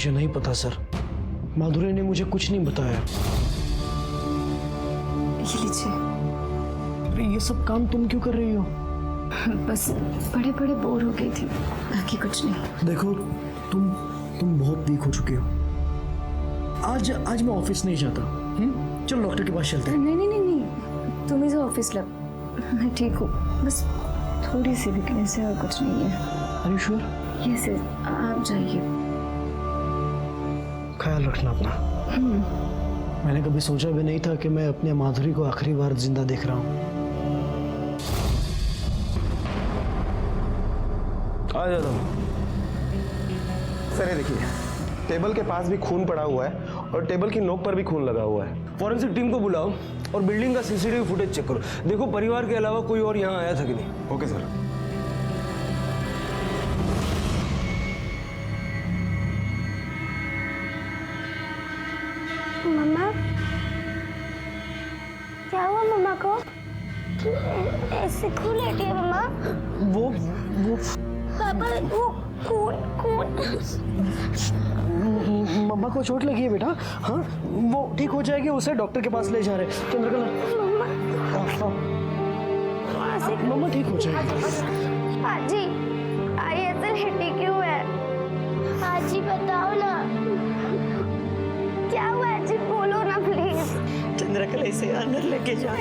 मुझे नहीं पता सर, माधुरी ने मुझे कुछ नहीं बताया। ये लीजिए। अरे ये सब काम तुम क्यों कर रही हो? बस बड़े बड़े बोर हो गई थी, बाकी कुछ नहीं। देखो तुम बहुत वीक हो चुके हो। आज मैं ऑफिस नहीं जाता। चलो डॉक्टर के पास चलते हैं। नहीं, तुम ही ऑफिस लग, मैं ठीक हूँ। बस थोड़ी सी वीकनेस है और कुछ नहीं है। Are you sure? यस, आप जाइए। ख्याल रखना अपना। मैंने कभी सोचा भी नहीं था कि मैं अपने माधुरी को आखिरी बार जिंदा देख रहा हूँ। आ जाता हूँ। सर ये देखिए, टेबल के पास भी खून पड़ा हुआ है और टेबल की नोक पर भी खून लगा हुआ है। फॉरेंसिक टीम को बुलाओ और बिल्डिंग का सीसीटीवी फुटेज चेक करो। देखो परिवार के अलावा कोई और यहाँ आया था कि नहीं। Okay sir. मम्मा, क्या हुआ मम्मा को? ऐसे क्यों लेटी है मम्मा? वो पापा, वो खून मम्मा को चोट लगी है बेटा। हाँ वो ठीक हो जाएगी, उसे डॉक्टर के पास ले जा रहे हैं। चंद्रकला मम्मा ठीक हो जाएगी। आजी, आई ऐसे लेटी क्यों है? आजी बताओ ना, क्या हुआ आजी? बोलो ना प्लीज। चंद्रकला इसे अंदर लेके जाओ।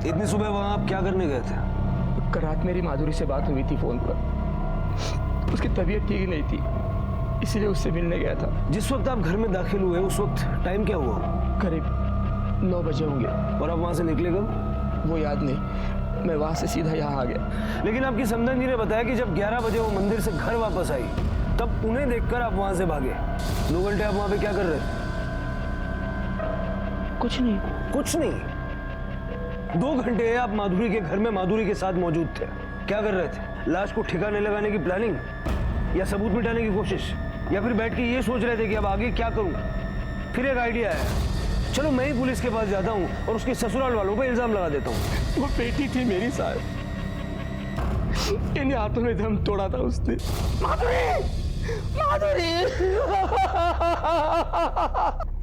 इतनी सुबह वहां आप क्या करने गए थे? कल रात मेरी माधुरी से बात हुई थी फोन पर। उसकी तबीयत ठीक नहीं थी, इसीलिए उससे मिलने गया था। जिस वक्त आप घर में दाखिल हुए उस वक्त टाइम क्या हुआ? करीब 9 बजे होंगे। और आप वहां से निकले कब? वो याद नहीं, मैं वहां से सीधा यहाँ आ गया। लेकिन आपकी समधन जी ने बताया कि जब 11 बजे वो मंदिर से घर वापस आई तब उन्हें देखकर आप वहां से भागे। 2 घंटे आप वहां पे क्या कर रहे थे? कुछ नहीं। कुछ नहीं? 2 घंटे आप माधुरी के घर में माधुरी के साथ मौजूद थे। क्या कर रहे थे? लाश को ठिकाने लगाने की प्लानिंग, या सबूत मिटाने की कोशिश, या फिर बैठ के ये सोच रहे थे कि अब आगे क्या करूं? फिर एक आइडिया आया, चलो मैं ही पुलिस के पास जाता हूं और उसके ससुराल वालों पर इल्जाम लगा देता हूं। वो बेटी थी मेरी साहब, इन हाथों में दम तोड़ा था उसने। माधुरी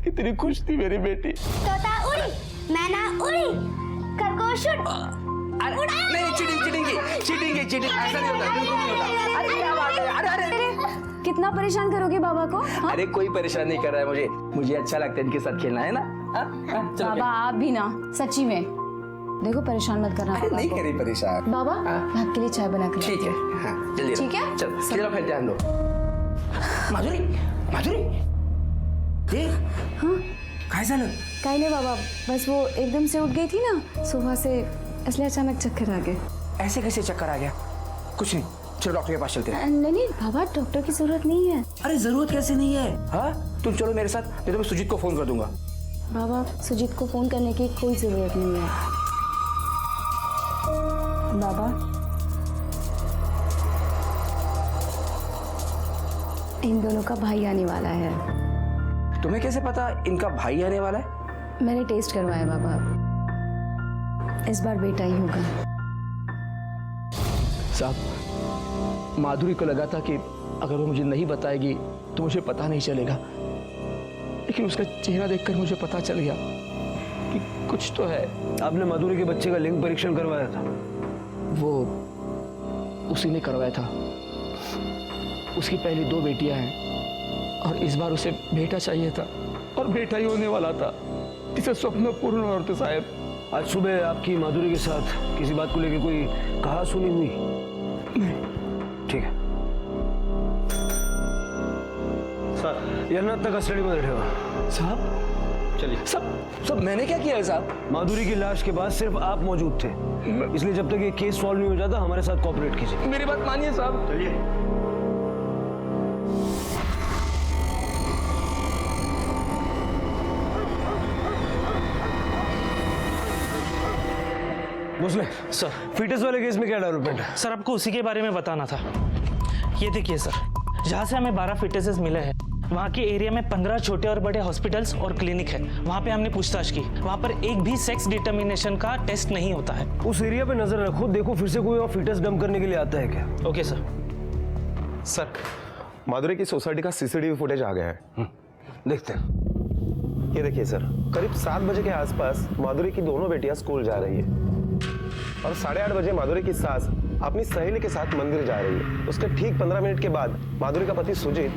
कितनी खुश थी मेरी बेटी। तोता उड़ी, मैना उड़ी, खरगोश नहीं, चीटिंग ऐसा नहीं होता, बिल्कुल नहीं होता। अरे क्या बात है? अरे कितना परेशान करोगे बाबा को? हाँ? अरे कोई परेशान नहीं कर रहा है मुझे अच्छा लगता है इनके साथ खेलना, है ना? चलो बाबा आप भी ना, सच्ची में देखो परेशान मत करना। अरे नहीं करी परेशान बाबा, मैं आपके लिए चाय बना के ठीक है। हाँ जल्दी ठीक है? चलो फिर ध्यान दो। माधुरी ये काय झालं? कहीं नहीं बाबा, बस वो एकदम से उठ गई थी ना सुबह से, इसलिए अचानक चक्कर आ गए। ऐसे कैसे चक्कर आ गया? कुछ नहीं, चलो डॉक्टर के पास चलते हैं। नहीं बाबा, डॉक्टर की जरूरत नहीं है। अरे जरूरत कैसे नहीं है? हाँ तुम चलो मेरे साथ, नहीं तो मैं सुजीत को फोन कर दूंगा। बाबा सुजीत को फोन करने की कोई जरूरत नहीं है। बाबा इन दोनों का भाई आने वाला है। तुम्हें कैसे पता इनका भाई आने वाला है? मैंने टेस्ट करवाया बाबा, इस बार बेटा ही होगा। साहब माधुरी को लगा था कि अगर वो मुझे नहीं बताएगी तो मुझे पता नहीं चलेगा, लेकिन उसका चेहरा देखकर मुझे पता चल गया कि कुछ तो है। आपने माधुरी के बच्चे का लिंग परीक्षण करवाया था? वो उसी ने करवाया था। उसकी पहली 2 बेटियां हैं और इस बार उसे बेटा चाहिए था, और बेटा ही होने वाला था। इसे स्वप्न पूर्ण और तो साहब। आज सुबह आपकी माधुरी के साथ किसी बात को लेकर कोई कहा सुनी हुई? नहीं। ठीक है सर, यांना आता कस्टडीमध्ये ठेवा। साहब चलिए। सब मैंने क्या किया है साहब? माधुरी की लाश के बाद सिर्फ आप मौजूद थे, इसलिए जब तक ये केस सॉल्व नहीं हो जाता हमारे साथ कोऑपरेट कीजिए। मेरी बात मानिए साहब। चलिए। भोसले सर, फिटनेस वाले केस में क्या डेवलपमेंट है? सर आपको उसी के बारे में बताना था। ये देखिए सर, जहाँ से हमें 12 फिटनेसेस मिले हैं वहाँ के एरिया में 15 छोटे और बड़े हॉस्पिटल्स और क्लिनिक है। वहाँ पे हमने पूछताछ की, वहाँ पर एक भी सेक्स डिटर्मिनेशन का टेस्ट नहीं होता है। उस एरिया पे नजर रखो, देखो फिर से कोई वहाँ फीटस डंप करने के लिए आता है क्या। Okay sir. सर, माधुरी की सोसाइटी का सीसीटीवी फुटेज आ गया है। देखते हैं। ये देखिए सर, करीब 7 बजे के आसपास माधुरी की दोनों बेटियां स्कूल जा रही है और 8:30 बजे माधुरी की सास अपनी सहेली के साथ मंदिर जा रही है। उसके ठीक 15 मिनट के बाद माधुरी का पति सुजीत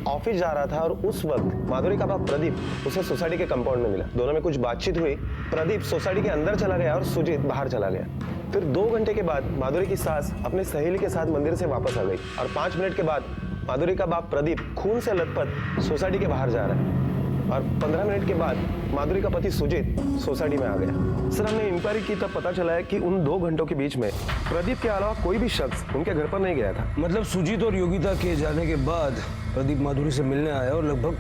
ऑफिस जा रहा था और उस वक्त माधुरी का बाप प्रदीप उसे सोसाइटी के कंपाउंड में मिला। दोनों में कुछ बातचीत हुई। प्रदीप सोसाइटी के अंदर चला गया और सुजीत बाहर चला गया। फिर 2 घंटे के बाद माधुरी की सास अपनी सहेली के साथ मंदिर से वापस आ गई और 5 मिनट के बाद माधुरी का बाप प्रदीप खून से लथपथ सोसाइटी के बाहर जा रहा है और 15 मिनट के बाद माधुरी का पति सुजीत सोसाइटी में आ गया। सर, हमने इंक्वायरी की तब पता चला है कि उन 2 घंटों के बीच में प्रदीप के अलावा कोई भी शख्स उनके घर पर नहीं गया था। मतलब सुजीत और योगिता के जाने के बाद प्रदीप माधुरी से मिलने आया और लगभग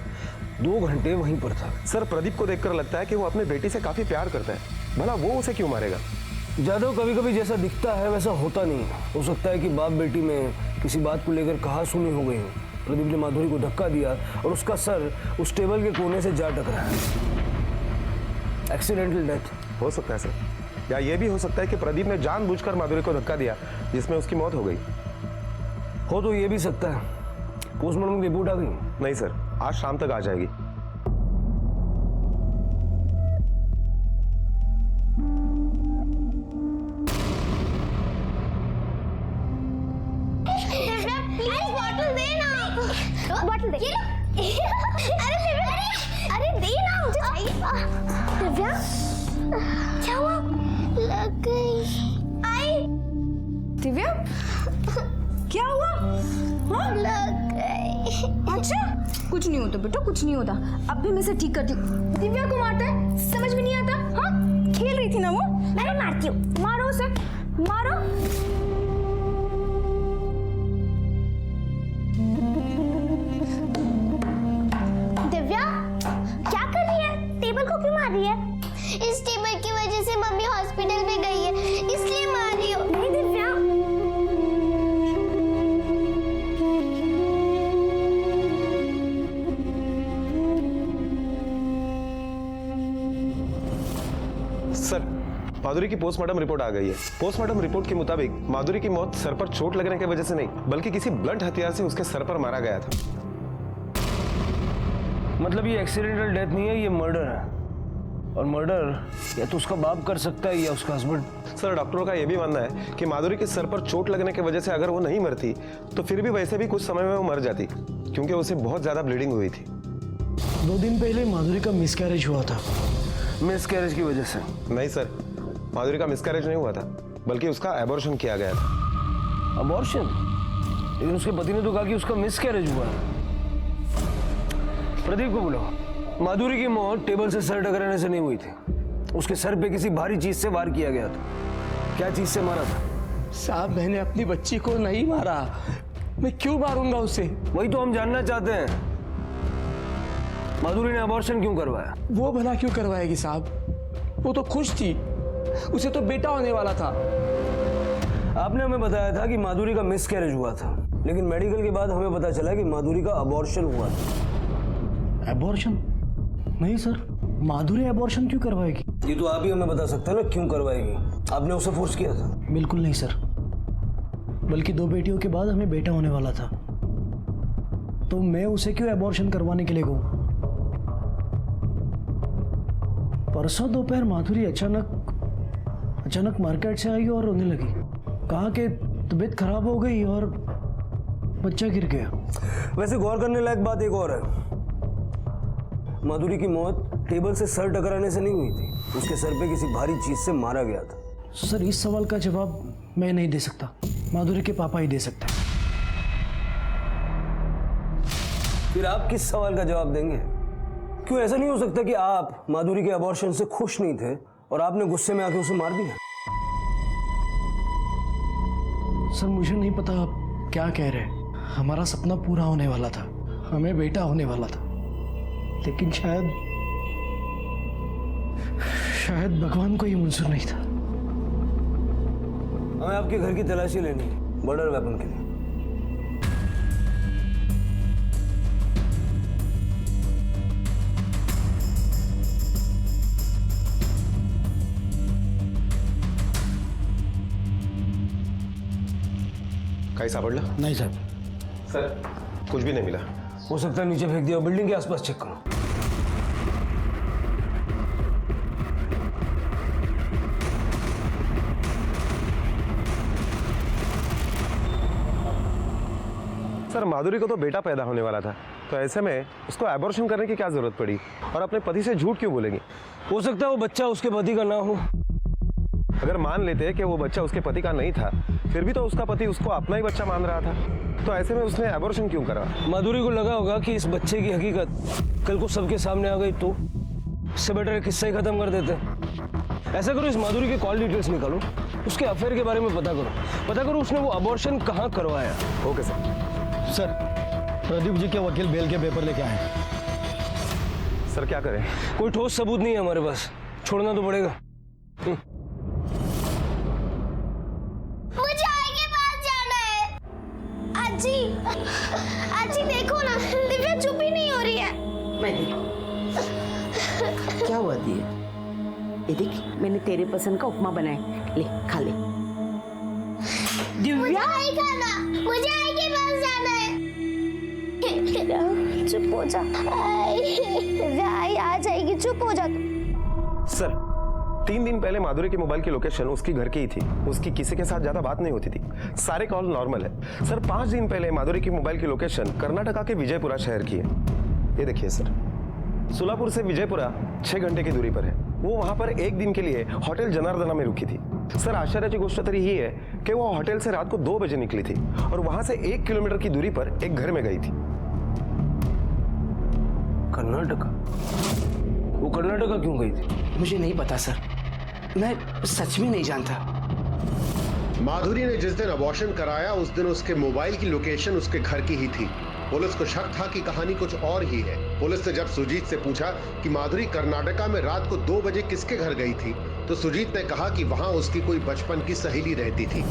2 घंटे वहीं पर था। सर, प्रदीप को देखकर लगता है कि वो अपनी बेटी से काफी प्यार करता है। भला वो उसे क्यों मारेगा? जादव कभी कभी जैसा दिखता है वैसा होता नहीं। हो सकता है कि बाप बेटी में किसी बात को लेकर कहा सुनी हो गई हो। प्रदीप ने माधुरी को धक्का दिया और उसका सर उस टेबल के कोने से जा टकराया। एक्सीडेंटल डेथ हो सकता है सर, या ये भी हो सकता है कि प्रदीप ने जानबूझकर माधुरी को धक्का दिया जिसमें उसकी मौत हो गई। हो तो ये भी सकता है। पोस्टमार्टम की रिपोर्ट आ गई? नहीं सर, आज शाम तक आ जाएगी। प्लीज बॉटल दे ना। बॉटल दे। अरे दिव्या, अरे दे ना, मुझे चाहिए। दिव्या, क्या हुआ? लग गई। आई दिव्या, क्या हुआ? हाँ? लग गई। अच्छा, कुछ नहीं होता बेटा, कुछ नहीं होता। अब भी मैं इसे ठीक करती हूँ। दिव्या को मारता है, समझ में नहीं आता। हाँ, खेल रही थी ना वो। मैं मारती हूँ। मारो उसे, मारो। दिव्या, क्या कर रही है? टेबल को क्यों मार रही है? इस टेबल की वजह से मम्मी हॉस्पिटल में गई है, इसलिए मार रही हूँ। नहीं दिव्या। सर, माधुरी की पोस्टमार्टम रिपोर्ट आ गई है। पोस्टमार्टम रिपोर्ट के मुताबिक माधुरी की मौत सर पर चोट लगने की वजह से नहीं, बल्कि किसी ब्लंट हथियार से उसके सर पर मारा गया था। मतलब ये एक्सीडेंटल डेथ नहीं है, ये मर्डर है। और मर्डर या तो उसका बाप कर सकता है या उसका हस्बैंड। सर, डॉक्टरों का यह भी मानना है कि माधुरी के सर पर चोट लगने की वजह से अगर वो नहीं मरती तो फिर भी वैसे भी कुछ समय में वो मर जाती, क्योंकि उसे बहुत ज्यादा ब्लीडिंग हुई थी। 2 दिन पहले माधुरी का मिसकैरेज हुआ था। मिसकैरेज की वजह से? नहीं सर, माधुरी का मिसकैरेज नहीं हुआ था, बल्कि उसका एबॉर्शन किया गया था। अबॉर्शन? लेकिन उसके पति ने तो कहा कि उसका मिसकैरेज हुआ है। प्रदीप को बुलाओ। माधुरी की मौत टेबल से सर टकराने से नहीं हुई थी, उसके सर पे किसी भारी चीज से वार किया गया था। क्या चीज से मारा था? साहब, मैंने अपनी बच्ची को नहीं मारा। मैं क्यों मारूंगा उसे? वही तो हम जानना चाहते हैं। माधुरी ने अबॉर्शन क्यों करवाया? वो भला क्यों करवाएगी साहब? वो तो खुश थी, उसे तो बेटा होने वाला था। आपने हमें बताया था कि माधुरी का मिसकैरेज हुआ था, लेकिन मेडिकल के बाद हमें पता चला कि माधुरी का अबॉर्शन हुआ था। एबॉर्शन? नहीं सर, माधुरी एबॉर्शन क्यों करवाएगी? ये तो आप ही हमें बता सकते हैं ना, क्यों करवाएगी? आपने उसे फोर्स किया था? बिल्कुल नहीं सर, बल्कि 2 बेटियों के बाद हमें बेटा होने वाला था, तो मैं उसे क्यों एबॉर्शन करवाने के लिए कहूँ? परसों दोपहर माधुरी अचानक मार्केट से आई और रोने लगी। कहा कि तबीयत खराब हो गई और बच्चा गिर गया। वैसे गौर करने लायक बात एक और है। माधुरी की मौत टेबल से सर टकराने से नहीं हुई थी, उसके सर पे किसी भारी चीज से मारा गया था। सर, इस सवाल का जवाब मैं नहीं दे सकता, माधुरी के पापा ही दे सकते हैं। फिर आप किस सवाल का जवाब देंगे? क्यों ऐसा नहीं हो सकता कि आप माधुरी के अबॉर्शन से खुश नहीं थे और आपने गुस्से में आके उसे मार दिया? सर, मुझे नहीं पता आप क्या कह रहे हैं। हमारा सपना पूरा होने वाला था, हमें बेटा होने वाला था, लेकिन शायद भगवान को ये मंजूर नहीं था। हमें आपके घर की तलाशी लेनी है, मर्डर वेपन के लिए। कहीं सापडला? नहीं साहब। सर कुछ भी नहीं मिला। हो सकता है नीचे फेंक दिया, बिल्डिंग के आसपास चेक करो। सर माधुरी को तो बेटा पैदा होने वाला था, तो ऐसे में उसको एबॉर्शन करने की क्या जरूरत पड़ी? और अपने पति से झूठ क्यों बोलेंगी? हो सकता है वो बच्चा उसके पति का ना हो। अगर मान लेते कि वो बच्चा उसके पति का नहीं था, फिर भी तो उसका पति उसको अपना ही बच्चा मान रहा था, तो ऐसे में उसने एबॉर्शन क्यों करा? माधुरी को लगा होगा कि इस बच्चे की हकीकत कल को सबके सामने आ गई तो इससे बेटर है किस्सा ही खत्म कर देते। ऐसा करो, इस माधुरी के कॉल डिटेल्स निकालो, उसके अफेयर के बारे में पता करो उसने वो अबॉर्शन कहाँ करवाया। Okay sir. Sir Pradeep ji के वकील बेल के पेपर लेके आए हैं। सर क्या करें? कोई ठोस सबूत नहीं है हमारे पास, छोड़ना तो पड़ेगा। मुझे आई के पास जाना है। आजी, आजी देखो ना, दिव्या चुप ही नहीं हो रही है। मैं देखूं। क्या हुआ दिया? ये देख, मैंने तेरे पसंद का उपमा बनाया, ले खा ले। मुझे आई खाना, मुझे आई के पास जाना है। चुप हो जा, आई आ जाएगी, चुप हो जा। सर 3 दिन पहले माधुरी के मोबाइल की लोकेशन उसकी घर की ही थी, उसकी किसी के साथ ज्यादा बात नहीं होती थी, सारे कॉल नॉर्मल है। सर 5 दिन पहले माधुरी की मोबाइल की लोकेशन कर्नाटका के विजयपुरा शहर की है। ये देखिए सर, सोलापुर से विजयपुरा 6 घंटे की दूरी पर है। वो वहां पर 1 दिन के लिए होटल जनार्दना में रुकी थी। सर आश्चर्य की गोष्ट तरी ये है कि वो होटल से रात को 2 बजे निकली थी और वहां से 1 किलोमीटर की दूरी पर एक घर में गई थी। कर्नाटका? वो कर्नाटका क्यों गई थी? मुझे नहीं पता सर, मैं सच में नहीं जानता। माधुरी ने जिस दिन अबॉर्शन कराया उस दिन उसके मोबाइल की लोकेशन उसके घर की ही थी। पुलिस को शक था कि कहानी कुछ और ही है। पुलिस ने जब सुजीत से पूछा कि माधुरी कर्नाटका में रात को 2 बजे किसके घर गई थी, तो सुजीत ने कहा कि वहां उसकी कोई बचपन की सहेली रहती थी।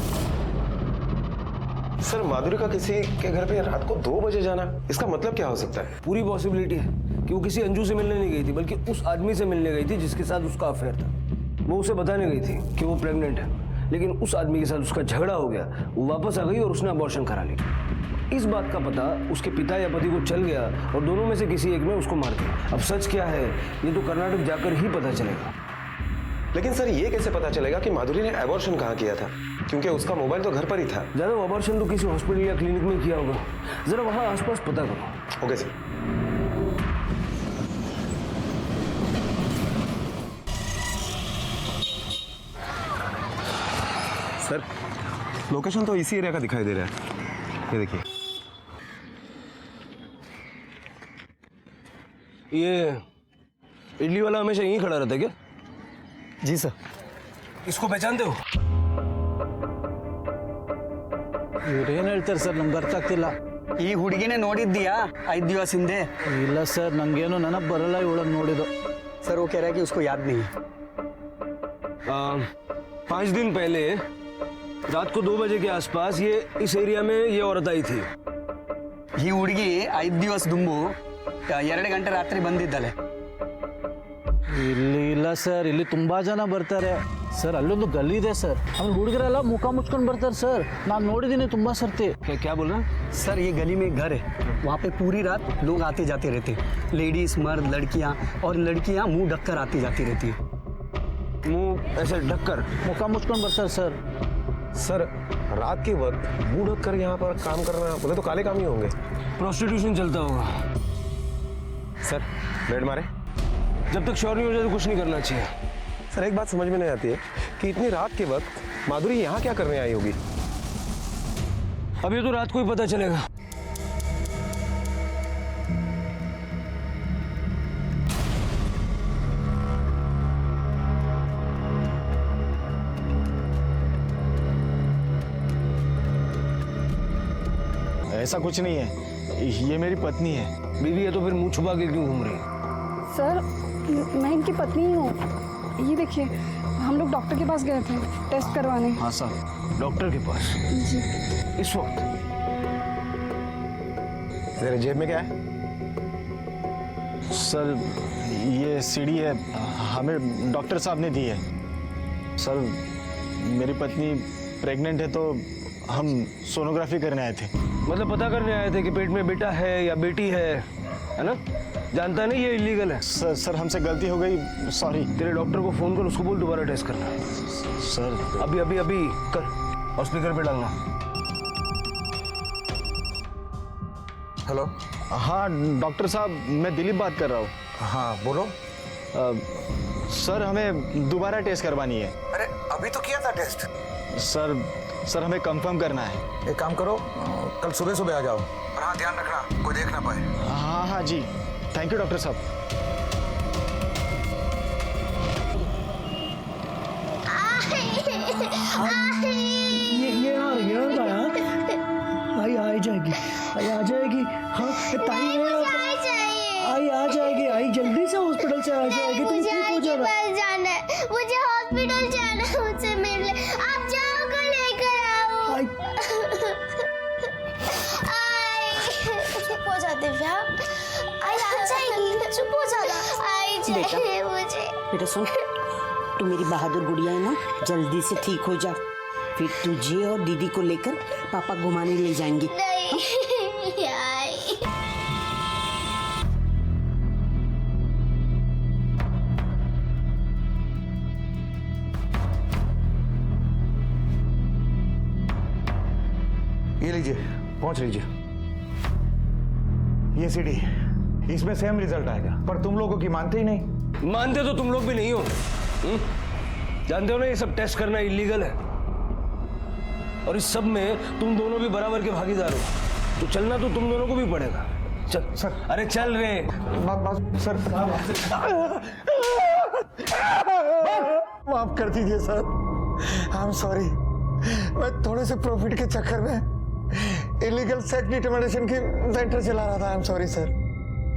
सर माधुरी का किसी के घर पे रात को 2 बजे जाना, इसका मतलब क्या हो सकता है? पूरी पॉसिबिलिटी है कि वो किसी अंजू से मिलने नहीं गई थी, बल्कि उस आदमी से मिलने गई थी जिसके साथ उसका अफेयर था। वो उसे बताने गई थी कि वो प्रेग्नेंट है, लेकिन उस आदमी के साथ उसका झगड़ा हो गया, वो वापस आ गई और उसने अबॉर्शन करा लिया। इस बात का पता उसके पिता या पति को चल गया और दोनों में से किसी एक ने उसको मार दिया। अब सच क्या है ये तो कर्नाटक जाकर ही पता चलेगा। लेकिन सर ये कैसे पता चलेगा कि माधुरी ने एबॉर्शन कहाँ किया था, क्योंकि उसका मोबाइल तो घर पर ही था। ज्यादा अबॉर्शन तो किसी हॉस्पिटल या क्लिनिक में किया होगा, जरा वहां आसपास पता करो। Okay sir. सर लोकेशन तो इसी एरिया का दिखाई दे रहा है, ये देखिए। ये इडली वाला हमेशा यहीं खड़ा रहता है क्या? जी सर। इसको पहचानते हो? ಇವ್ರೇನು ಹೇಳ್ತಾರೆ ಸರ್, ನಮ್ಗೆ ಅರ್ಥ ಆಗ್ತಿಲ್ಲ. ಈ ಹುಡುಗಿನೇ ನೋಡಿದ್ದೀಯಾ 5 ದಿವಸ ಹಿಂದೆ? ಇಲ್ಲ ಸರ್, ನಮಗೇನು ನೆನಪು ಬರಲ್ಲ ಇವಳನ್ನು ನೋಡಿದ್ದು. सर वो कह रहा है कि उसको याद नहीं है। 5 दिन पहले रात को 2 बजे के आसपास ये इस एरिया में ये औरत आई थी। ಈ ಹುಡುಗಿ 5 ದಿವಸ ದುಂಬು 2 ಗಂಟೆ ರಾತ್ರಿ ಬಂದಿದ್ದಾಳೆ। ಇಲ್ಲಿ ಇಲ್ಲ ಸರ್, ಇಲ್ಲಿ ತುಂಬಾ ಜನ ಬರ್ತಾರೆ ಸರ್. ಅಲ್ಲೊಂದು ಗಲ್ಲಿ ಇದೆ ಸರ್, ಅಲ್ಲಿ ಹುಡುಗರೆಲ್ಲ ಮುಖ ಮುಚ್ಕೊಂಡು ಬರ್ತಾರೆ ಸರ್. ನಾನು ನೋಡಿದ್ದೀನಿ ತುಂಬಾ ಸರ್ತಿ. क्या बोल रहा? सर ये गली में घर है, वहाँ पे पूरी रात लोग आते जाते रहते, लेडीज मर्द लड़कियाँ, और लड़कियाँ मुंह ढककर आती जाती रहती है। मुंह ऐसे ढककर? ಮುಖ ಮುಚ್ಕೊಂಡು ಬರ್ತಾರೆ ಸರ್. सर रात के वक्त मुंह ढक कर यहाँ पर काम करना, बोले तो काले काम ही होंगे। प्रोस्टिट्यूशन चलता होगा। सर बेड मारे? जब तक श्योर नहीं हो जाए तो कुछ नहीं करना चाहिए। सर एक बात समझ में नहीं आती है कि इतनी रात के वक्त माधुरी यहाँ क्या करने आई होगी? अब ये तो रात को ही पता चलेगा। ऐसा कुछ नहीं है, ये मेरी पत्नी है। बीवी है तो फिर मुंह छुपा के क्यों घूम रही है? सर मैं इनकी पत्नी ही हूँ। ये देखिए हम लोग डॉक्टर के पास गए थे टेस्ट करवाने। हाँ सर। डॉक्टर के पास? जी। इस वक्त? तेरे जेब में क्या है? सर ये सीढ़ी है, हमें डॉक्टर साहब ने दी है। सर मेरी पत्नी प्रेग्नेंट है तो हम सोनोग्राफी करने आए थे। मतलब पता करने आए थे कि पेट में बेटा है या बेटी है ना? जानता नहीं ये इलीगल है। सर हमसे गलती हो गई, सॉरी। तेरे डॉक्टर को फोन कर, उसको बोल दोबारा टेस्ट करना। सर अभी अभी अभी कर और स्पीकर पे डालना। हेलो। हाँ डॉक्टर साहब, मैं दिलीप बात कर रहा हूँ। हाँ बोलो। सर हमें दोबारा टेस्ट करवानी है। अरे अभी तो किया था टेस्ट। सर हमें कंफर्म करना है। एक काम करो, कल सुबह सुबह आ जाओ, और हाँ ध्यान रखना कोई देख ना पाए। हाँ जी, थैंक यू डॉक्टर साहब। ये यार का यार आई आ जाएगी, आई आ जाएगी। हाँ ताई आई आ जाएगी, आई जल्दी से हॉस्पिटल से आ जाएगी। तुम ठीक हो जाना। जाना है, मुझे हॉस्पिटल जाना है, मुझसे मिलने आप जाओ को लेकर आओ। चुप हो जा दिव्या, आई आ जाएगी, चुप हो जाना। आई जाएगी मुझे। बेटा सुन, तू मेरी बहादुर गुड़िया है ना, जल्दी से ठीक हो जा, फिर तुझे और दीदी को लेकर पापा घुमाने ले जाएंगे। नहीं आई। ये लीजिए, पहुंच लीजिए। ये सीडी, इसमें सेम रिजल्ट आएगा, पर तुम लोगों की मानते ही नहीं। मानते तो तुम लोग भी नहीं हो। जानते हो ना ये सब टेस्ट करना इलीगल है, और इस सब में तुम दोनों भी बराबर के भागीदार हो, तो चलना तो तुम दोनों को भी पड़ेगा। चल सर। अरे चल रे। सर माफ कर दीजिए सर, आई एम सॉरी। मैं थोड़े से प्रॉफिट के चक्कर में इलीगल सेक्स डिटर्मिनेशन की सेंटर चला रहा था। I am sorry sir.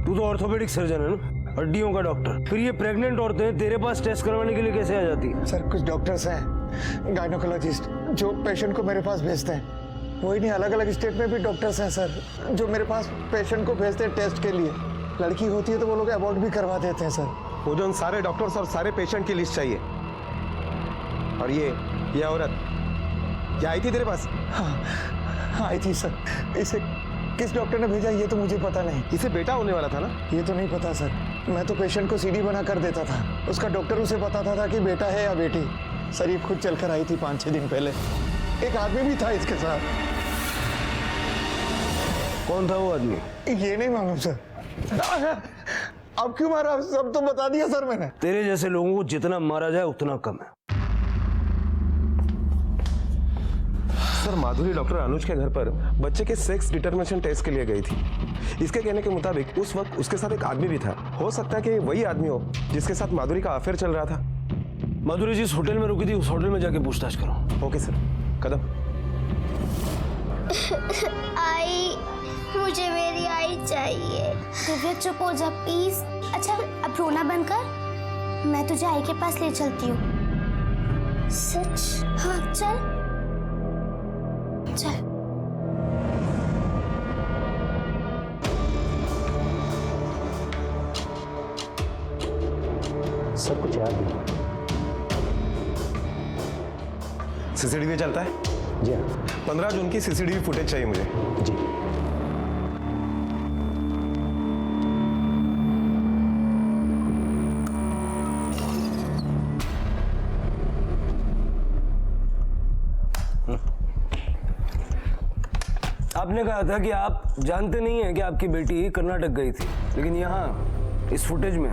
तू तो ऑर्थोपेडिक सर्जन है ना, हड्डियों का डॉक्टर। फिर ये प्रेग्नेंट औरतें तेरे पास टेस्ट करवाने के लिए कैसे आ जाती है? सर कुछ डॉक्टर्स हैं गायनोकोलॉजिस्ट जो पेशेंट को मेरे पास भेजते हैं। वही नहीं, अलग अलग स्टेट में भी डॉक्टर्स हैं सर जो मेरे पास पेशेंट को भेजते हैं टेस्ट के लिए। लड़की होती है तो वो लोग अबॉर्ट भी करवा देते हैं सर। वो जो उन सारे डॉक्टर्स और सारे पेशेंट की लिस्ट चाहिए। और ये औरत क्या आई थी तेरे पास? हाँ आई थी सर। इसे किस डॉक्टर ने भेजा ये तो मुझे पता नहीं। इसे बेटा होने वाला था ना? ये तो नहीं पता सर। मैं तो पेशेंट को सीडी बना कर देता था, उसका डॉक्टर उसे बताता था कि बेटा है या बेटी। सर ये खुद चलकर आई थी 5-6 दिन पहले। एक आदमी भी था इसके साथ। कौन था वो आदमी? ये नहीं मालूम सर। अब क्यों मारा? सब तो बता दिया सर मैंने। तेरे जैसे लोगों को जितना मारा जाए उतना कम है। सर माधुरी डॉक्टर अनुज के घर पर बच्चे के सेक्स डिटर्मिनेशन टेस्ट के लिए गई थी। इसके कहने के मुताबिक उस वक्त उसके साथ एक आदमी भी था। हो सकता है कि वही आदमी हो जिसके साथ माधुरी का अफेयर चल रहा था। माधुरी जिस होटल में रुकी थी उस होटल में जाके पूछताछ करो। Okay sir. कदम। आई, मुझे मेरी आई चाहिए। दिव्या चुप हो जा प्लीज। अच्छा अब रोना बंद कर, मैं तुझे आई के पास ले चलती हूँ। सच? हाँ चल चल। सब कुछ याद है। सीसीटीवी चलता है? जी हाँ। 15 जून की सीसीटीवी फुटेज चाहिए मुझे। जी। आपने कहा था कि आप जानते नहीं हैं कि आपकी बेटी कर्नाटक गई थी, लेकिन यहाँ इस फुटेज में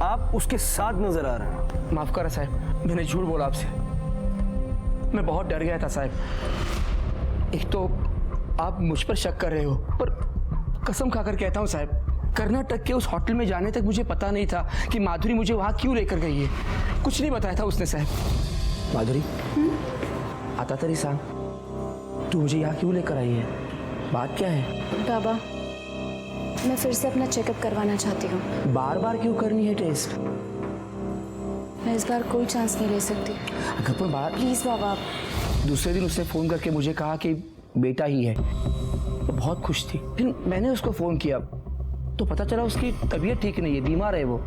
आप उसके साथ नजर आ रहे हैं। माफ करा साहब, मैंने झूठ बोला आपसे। मैं बहुत डर गया था साहब। एक तो आप मुझ पर शक कर रहे हो, पर कसम खाकर कहता हूँ साहब, कर्नाटक के उस होटल में जाने तक मुझे पता नहीं था कि माधुरी मुझे वहाँ क्यों लेकर गई है। कुछ नहीं बताया था उसने साहब। माधुरी आता तरी सांग, तू मुझे यहाँ क्यों लेकर आई है? बात क्या है? बाबा मैं फिर से अपना चेकअप करवाना चाहती हूँ। बार बार क्यों करनी है टेस्ट? मैं इस बार कोई चांस नहीं ले सकती। अगर पर बात प्लीज बाबा। दूसरे दिन उसने फ़ोन करके मुझे कहा कि बेटा ही है, तो बहुत खुश थी। फिर मैंने उसको फ़ोन किया तो पता चला उसकी तबीयत ठीक नहीं है, बीमार है वो।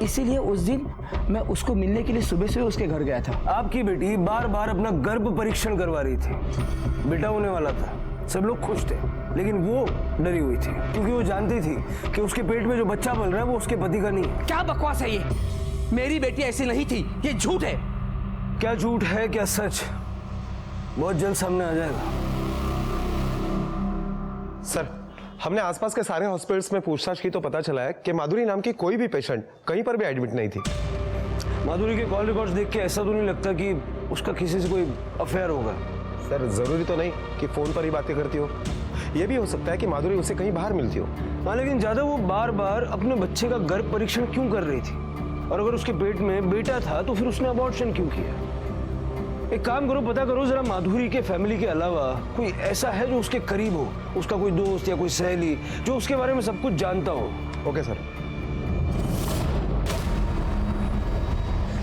इसीलिए उस दिन मैं उसको मिलने के लिए सुबह सुबह उसके घर गया था। आपकी बेटी बार बार अपना गर्भ परीक्षण करवा रही थी, बेटा होने वाला था, सब लोग खुश थे, लेकिन वो डरी हुई थी क्योंकि वो जानती थी कि उसके पेट में जो बच्चा पल रहा है वो उसके पति का नहीं है। क्या बकवास है ये? मेरी बेटी ऐसी नहीं थी, ये झूठ है। क्या झूठ है क्या सच, बहुत जल्द सामने आ जाएगा। सर, हमने आसपास के सारे हॉस्पिटल्स में पूछताछ की तो पता चला है कि माधुरी नाम की कोई भी पेशेंट कहीं पर भी एडमिट नहीं थी। माधुरी के कॉल रिकॉर्ड्स देख के ऐसा तो नहीं लगता कि उसका किसी से कोई अफेयर होगा। सर, जरूरी तो नहीं कि फोन पर ही बातें करती हो, यह भी हो सकता है कि माधुरी उसे कहीं बाहर मिलती हो। हाँ, लेकिन ज्यादा वो बार बार अपने बच्चे का गर्भ परीक्षण क्यों कर रही थी? और अगर उसके पेट में बेटा था तो फिर उसने अबॉर्शन क्यों किया? एक काम करो, पता करो जरा माधुरी के फैमिली के अलावा कोई ऐसा है जो उसके करीब हो, उसका कोई दोस्त या कोई सहेली जो उसके बारे में सब कुछ जानता हो। Okay sir.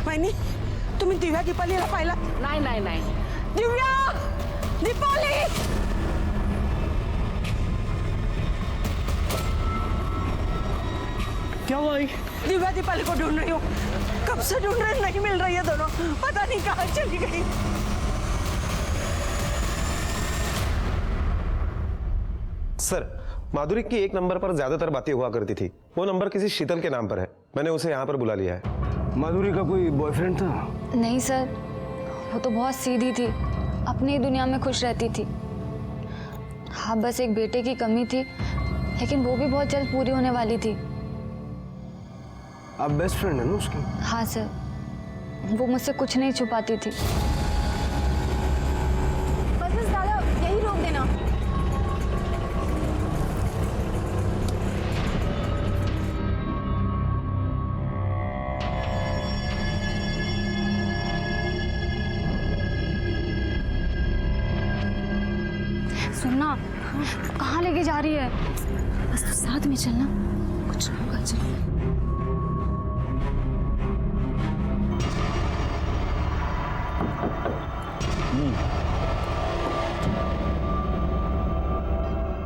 वहिनी, तुम्ही दिव्या दीपालीला पाहिला? नहीं नहीं नहीं। दिव्या, दीपाली! क्या हुआ? दिव्या दीपाली को ढूंढ रही हूँ, कब से ढूंढ रहे, नहीं मिल रही है दोनों, पता नहीं कहाँ चली गई। सर, माधुरी की एक नंबर पर ज्यादातर बातें हुआ करती थी, वो नंबर किसी शीतल के नाम पर है, मैंने उसे यहाँ पर बुला लिया है। माधुरी का कोई बॉयफ्रेंड था? नहीं सर, वो तो बहुत सीधी थी, अपनी दुनिया में खुश रहती थी। हाँ, बस एक बेटे की कमी थी, लेकिन वो भी बहुत जल्द पूरी होने वाली थी। आप बेस्ट फ्रेंड है ना उसकी? हाँ सर, वो मुझसे कुछ नहीं छुपाती थी। बस बस दादा, यही रोक देना। सुनना, कहाँ लेके जा रही है? बस तो साथ में चलना, कुछ नहीं होगा। चल।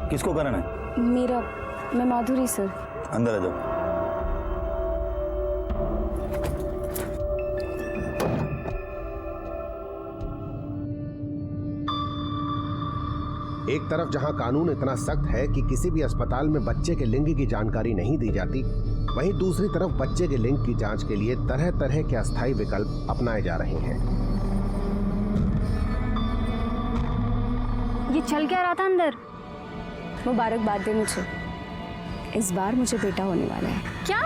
किसको करना है? मेरा, मैं माधुरी सर। अंदर आ जाओ। एक तरफ जहां कानून इतना सख्त है कि किसी भी अस्पताल में बच्चे के लिंग की जानकारी नहीं दी जाती, वहीं दूसरी तरफ बच्चे के लिंग की जांच के लिए तरह तरह के अस्थायी विकल्प अपनाए जा रहे हैं। ये चल क्या रहा था अंदर? मुबारकबाद दे मुझे, इस बार मुझे बेटा होने वाला है। क्या?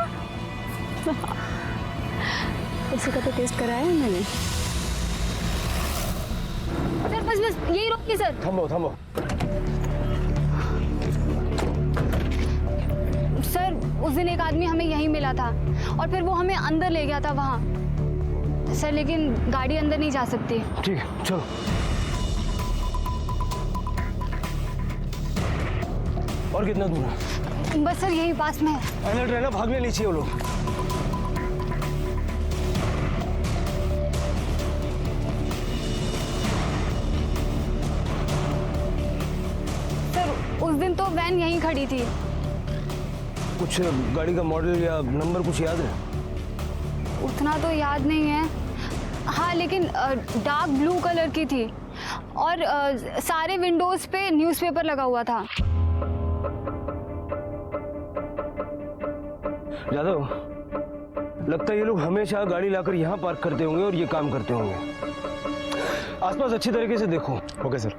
उसी का तो टेस्ट कराया है मैंने। सर बस बस यही रोकिए सर। थम्बो थम्बो। सर, उस दिन एक आदमी हमें यहीं मिला था और फिर वो हमें अंदर ले गया था वहाँ। सर लेकिन गाड़ी अंदर नहीं जा सकती। ठीक है, चलो। और कितना दूर है? बस सर यही पास में है। अलर्ट रहना, भागने नहीं चाहिए वो लोग। सर उस दिन तो वैन यहीं खड़ी थी। कुछ गाड़ी का मॉडल या नंबर कुछ याद है? उतना तो याद नहीं है। हाँ लेकिन डार्क ब्लू कलर की थी और सारे विंडोज पे न्यूज़पेपर लगा हुआ था। यादव, लगता है ये लोग हमेशा गाड़ी लाकर यहाँ पार्क करते होंगे और ये काम करते होंगे। आसपास अच्छी तरीके से देखो। Okay sir.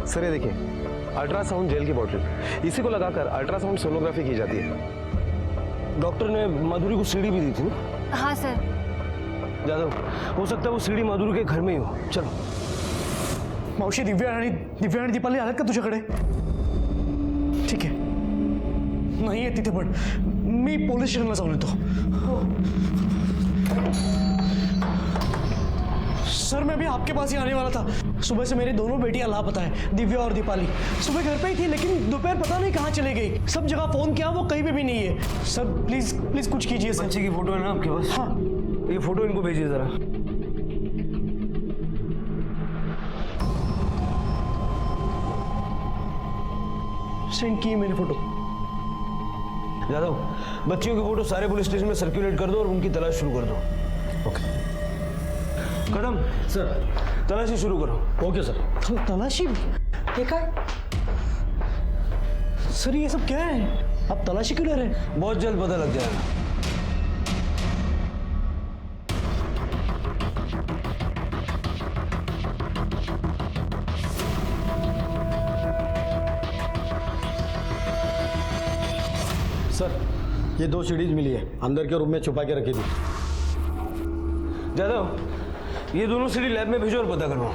सर ये देखिए, अल्ट्रासाउंड जेल की बोतल, इसी को लगाकर अल्ट्रासाउंड सोनोग्राफी की जाती है। डॉक्टर ने माधुरी को सीढ़ी भी दी थी ना? हाँ सर। यादव, हो सकता है वो सीढ़ी माधुरी के घर में ही हो। चलो। मावशी, दिव्या आणि दीपाली आल्यात का तुझ्याकडे? ठीक आहे, नाही आहे तिथे, पण मी पोलीस स्टेशनला जाऊन येतो। सर मैं भी आपके पास ही आने वाला था। सुबह से मेरी दोनों बेटियां लापता है, दिव्या और दीपाली। सुबह घर पे ही थी लेकिन दोपहर पता नहीं कहाँ चले गई। सब जगह फोन किया, वो कहीं पे भी नहीं है। सर प्लीज प्लीज कुछ कीजिए सर। बच्चे की फोटो है ना आपके पास? हाँ। ये फोटो इनको भेजिए जरा। सेंड की मेरी फोटो। यादव, बच्चियों की फोटो सारे पुलिस स्टेशन में सर्कुलेट कर दो और उनकी तलाश शुरू कर दो। ओके कदम सर तलाशी शुरू करो। Okay sir. तलाशी देखा सर, ये सब क्या है? आप तलाशी क्यों ले रहे हैं? बहुत जल्द पता लग जाएगा। सर ये 2 सीडीज मिली है, अंदर के रूम में छुपा के रखी थी। यादव, ये दोनों सीडी लैब में भेजो और पता करो।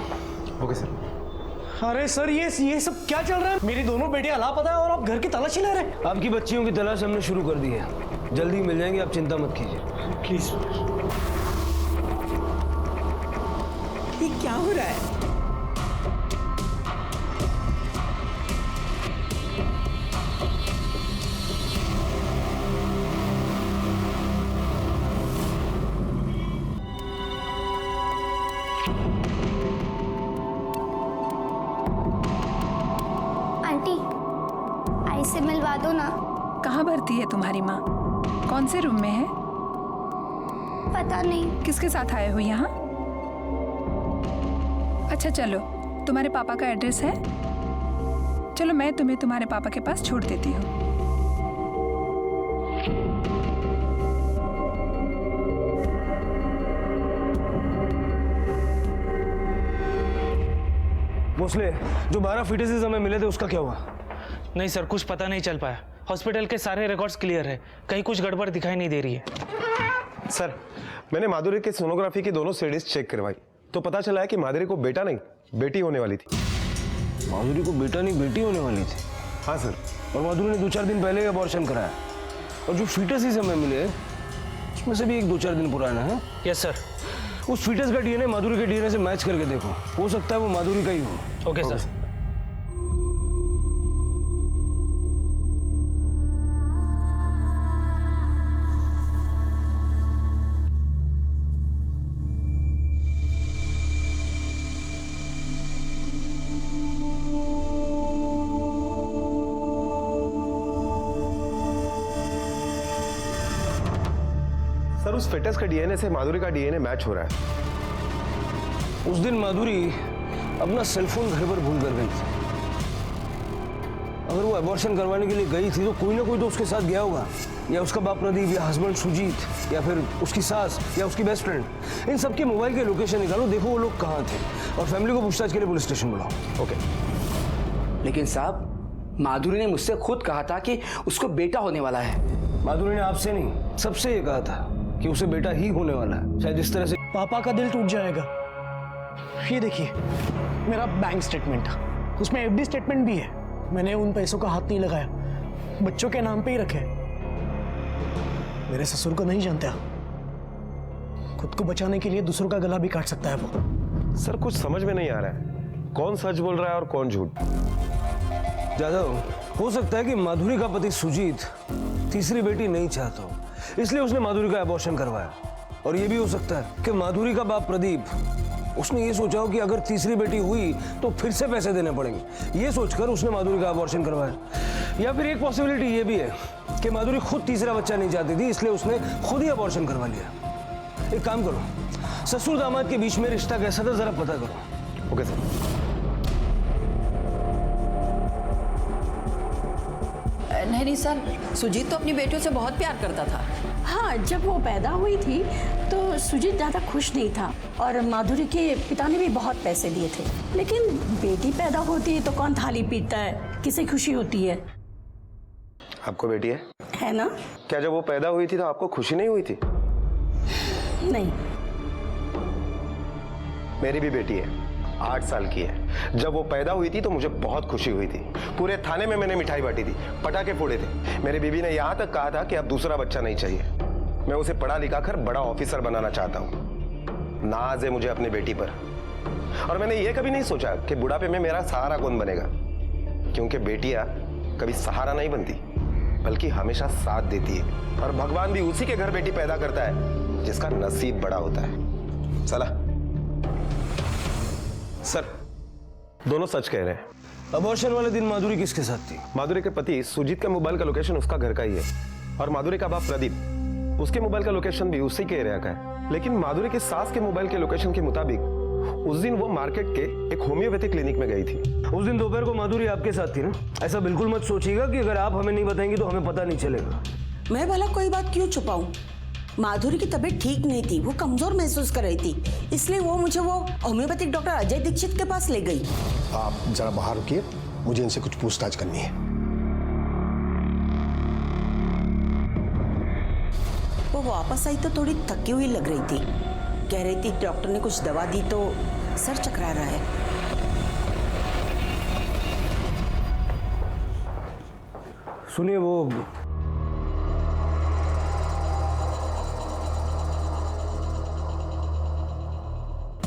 Okay sir. अरे सर ये सब क्या चल रहा है? मेरी दोनों बेटियां लापता है और आप घर की तलाशी ले रहे हैं? आपकी बच्चियों की तलाश हमने शुरू कर दी है, जल्दी मिल जाएंगे, आप चिंता मत कीजिए। प्लीज। ये क्या हो रहा है? आंटी आई से मिलवा दो ना। कहाँ भर्ती है तुम्हारी माँ? कौन से रूम में है? पता नहीं। किसके साथ आए हो यहाँ? अच्छा चलो, तुम्हारे पापा का एड्रेस है? चलो मैं तुम्हें तुम्हारे पापा के पास छोड़ देती हूँ। भोसले, जो 12 फीटेसेस हमें मिले थे उसका क्या हुआ? नहीं सर, कुछ पता नहीं चल पाया। हॉस्पिटल के सारे रिकॉर्ड्स क्लियर है, कहीं कुछ गड़बड़ दिखाई नहीं दे रही है। सर मैंने माधुरी के सोनोग्राफी की दोनों सीडीज चेक करवाई तो पता चला है कि माधुरी को बेटा नहीं बेटी होने वाली थी। माधुरी को बेटा नहीं बेटी होने वाली थी? हाँ सर। और माधुरी ने 2-4 दिन पहले अबॉर्शन कराया, और जो फीटसेस हमें मिले उसमें से भी 1-2-4 दिन पुराना है। Yes sir. उस फीटस का डीएनए माधुरी के डीएनए से मैच करके देखो, हो सकता है वो माधुरी का ही हो। Okay sir. सर उस फिटस का डीएनए से माधुरी का डीएनए मैच हो रहा है। उस दिन माधुरी अपना सेलफोन घर पर भूल कर गई थी। अगर वो अबॉर्शन करवाने के लिए गई थी तो कोई ना कोई तो उसके साथ गया होगा, या उसका बाप प्रदीप, या हस्बैंड सुजीत, या फिर उसकी सास, या उसकी बेस्ट फ्रेंड। इन सबके मोबाइल के लोकेशन निकालो, देखो वो लोग कहाँ थे, और फैमिली को पूछताछ के लिए पुलिस स्टेशन बुलाओ। ओके। लेकिन साहब, माधुरी ने मुझसे खुद कहा था कि उसको बेटा होने वाला है। माधुरी ने आपसे नहीं, सबसे ये कहा था कि उसे बेटा ही होने वाला है। शायद इस तरह से पापा का दिल टूट जाएगा। ये देखिए मेरा बैंक स्टेटमेंट, उसमें एफडी स्टेटमेंट भी है। मैंने उन पैसों का हाथ नहीं लगाया, बच्चों के नाम पे ही रखे। मेरे ससुर को नहीं जानते आप। खुद को बचाने के लिए दूसरों का गला भी काट सकता है वो। सर कुछ समझ में नहीं आ रहा है, कौन सच बोल रहा है और कौन झूठ। जादव, हो सकता है कि माधुरी का पति सुजीत तीसरी बेटी नहीं चाहता हो, इसलिए उसने माधुरी का अबॉर्शन करवाया। और ये भी हो सकता है कि माधुरी का बाप प्रदीप, उसने ये सोचा हो कि अगर तीसरी बेटी हुई तो फिर से पैसे देने पड़ेंगे, ये सोचकर उसने माधुरी का अबॉर्शन करवाया। या फिर एक पॉसिबिलिटी ये भी है कि माधुरी खुद तीसरा बच्चा नहीं चाहती थी, इसलिए उसने खुद ही अबॉर्शन करवा लिया। एक काम करो, ससुर दामाद के बीच में रिश्ता कैसा था जरा पता करो। Okay sir. नहीं सर, सुजीत तो अपनी बेटियों से बहुत प्यार करता था। हाँ, जब वो पैदा हुई थी तो सुजीत ज़्यादा खुश नहीं था और माधुरी के पिता ने भी बहुत पैसे दिए थे। लेकिन बेटी पैदा होती है तो कौन थाली पीटता है, किसे खुशी होती है? आपको बेटी है ना? क्या जब वो पैदा हुई थी तो आपको खुशी नहीं हुई थी? नहीं। मेरी भी बेटी है, 8 साल की है। जब वो पैदा हुई थी तो मुझे बहुत खुशी हुई थी। पूरे थाने में मैंने मिठाई बांटी थी, पटाखे फोड़े थे। मेरी बीवी ने यहाँ तक कहा था कि अब दूसरा बच्चा नहीं चाहिए। मैं उसे पढ़ा लिखा कर बड़ा ऑफिसर बनाना चाहता हूँ। नाज है मुझे अपनी बेटी पर। और मैंने ये कभी नहीं सोचा कि बुढ़ापे में मेरा सहारा कौन बनेगा, क्योंकि बेटियां कभी सहारा नहीं बनती बल्कि हमेशा साथ देती है। और भगवान भी उसी के घर बेटी पैदा करता है जिसका नसीब बड़ा होता है। चला सर, दोनों सच कह रहे हैं। अबॉर्शन वाले दिन माधुरी किसके साथ थी? माधुरी के पति सुजीत का मोबाइल का लोकेशन उसका घर का ही है, और माधुरी का बाप प्रदीप, उसके मोबाइल का लोकेशन भी उसी के एरिया का है। लेकिन माधुरी के सास के मोबाइल के लोकेशन के मुताबिक उस दिन वो मार्केट के एक होम्योपैथी क्लिनिक में गई थी। उस दिन दोपहर को माधुरी आपके साथ थी ना? ऐसा बिल्कुल मत सोचिएगा कि अगर आप हमें नहीं बताएंगे तो हमें पता नहीं चलेगा। मैं भला कोई बात क्यों छुपाऊं? माधुरी की तबीयत ठीक नहीं थी, वो कमजोर महसूस कर रही थी, इसलिए वो मुझे वो होम्योपैथिक डॉक्टर अजय दीक्षित के पास ले गई। आप जरा बाहर रुकिए, मुझे इनसे कुछ पूछताछ करनी है। वो वापस आई तो थोड़ी थकी हुई लग रही थी। कह रही थी डॉक्टर ने कुछ दवा दी तो सर चकरा रहा है। सुनिए, वो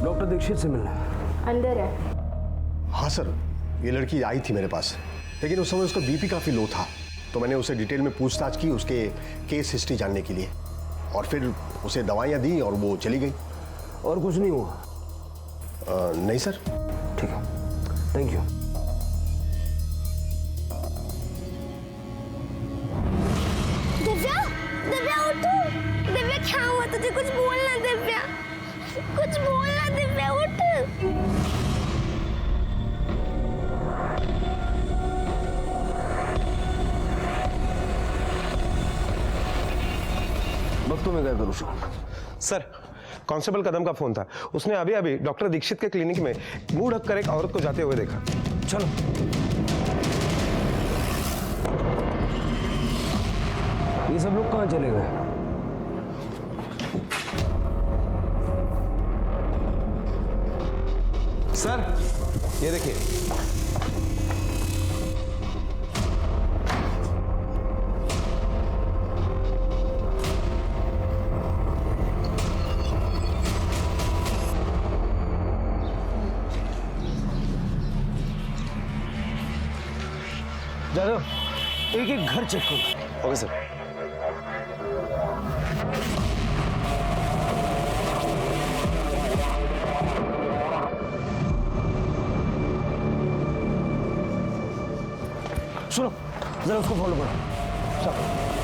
डॉक्टर दीक्षित से मिलना है। अंदर है। हाँ सर, ये लड़की आई थी मेरे पास, लेकिन उस समय उसका बीपी काफी लो था, तो मैंने उसे डिटेल में पूछताछ की उसके केस हिस्ट्री जानने के लिए, और फिर उसे दवाइयाँ दी और वो चली गई। और कुछ नहीं हुआ? नहीं सर। ठीक है, थैंक यू। दिव्या, दिव्या उठो। दिव्या क्या हुआ तुझे? कुछ बोलना दिव्या, कुछ बोलना दिव्या, उठ। वक्त में क्या करूँ सर, कांस्टेबल कदम का फोन था। उसने अभी अभी डॉक्टर दीक्षित के क्लिनिक में मुंह ढककर एक औरत को जाते हुए देखा। चलो। ये सब लोग कहाँ चले गए? सर, ये देखिए। जादव, एक एक घर चेक करो। Okay sir. सुनो, जरा उसको फॉलो करो। चलो।